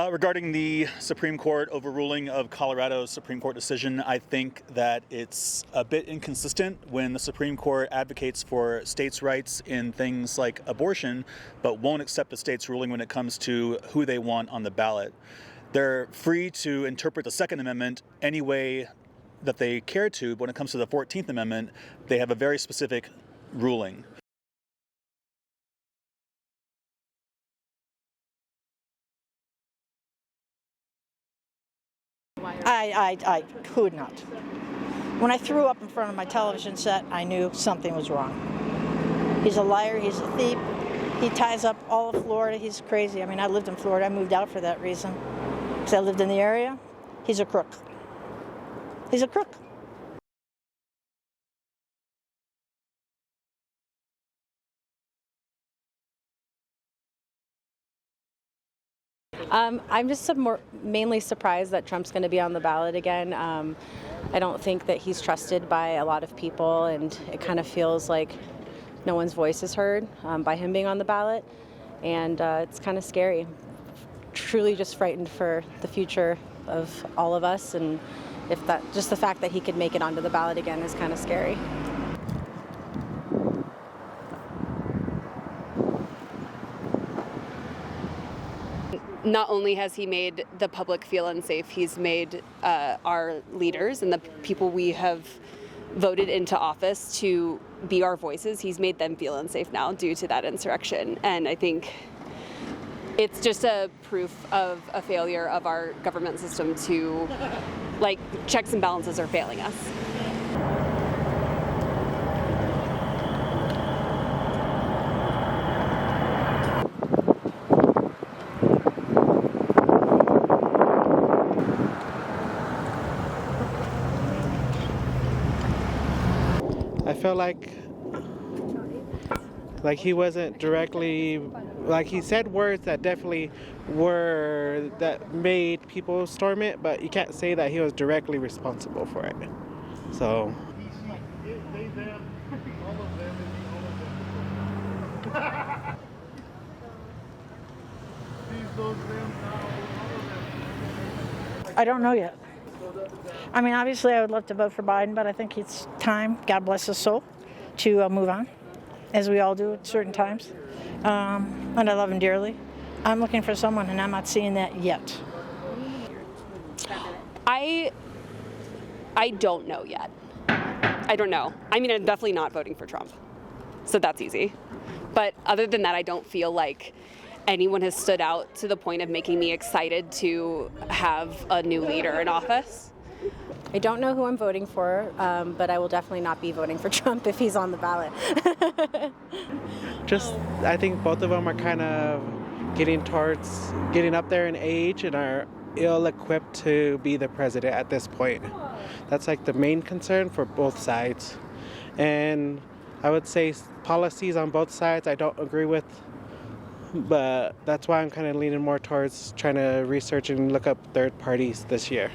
Regarding the Supreme Court overruling of Colorado's Supreme Court decision, I think that it's a bit inconsistent when the Supreme Court advocates for states' rights in things like abortion, but won't accept the state's ruling when it comes to who they want on the ballot. They're free to interpret the Second Amendment any way that they care to, but when it comes to the 14th Amendment, they have a very specific ruling. I could not. When I threw up in front of my television set, I knew something was wrong. He's a liar, he's a thief, he ties up all of Florida, he's crazy. I mean, I lived in Florida, I moved out for that reason. Because I lived in the area, he's a crook. He's a crook. I'm just mainly surprised that Trump's going to be on the ballot again. I don't think that he's trusted by a lot of people, and it kind of feels like no one's voice is heard by him being on the ballot, and it's kind of scary. Truly just frightened for the future of all of us, and just the fact that he could make it onto the ballot again is kind of scary. Not only has he made the public feel unsafe, he's made our leaders and the people we have voted into office to be our voices, he's made them feel unsafe now due to that insurrection. And I think it's just a proof of a failure of our government system to, like, checks and balances are failing us. I felt like he wasn't directly, like he said words that definitely that made people storm it, but you can't say that he was directly responsible for it. So. I don't know yet. I mean, obviously I would love to vote for Biden, but I think it's time, God bless his soul, to move on, as we all do at certain times. And I love him dearly. I'm looking for someone, and I'm not seeing that yet. I don't know yet. I don't know. I mean, I'm definitely not voting for Trump, so that's easy. But other than that, I don't feel like anyone has stood out to the point of making me excited to have a new leader in office. I don't know who I'm voting for, but I will definitely not be voting for Trump if he's on the ballot. I think both of them are kind of getting up there in age and are ill-equipped to be the president at this point. That's like the main concern for both sides. And I would say policies on both sides I don't agree with, but that's why I'm kind of leaning more towards trying to research and look up third parties this year.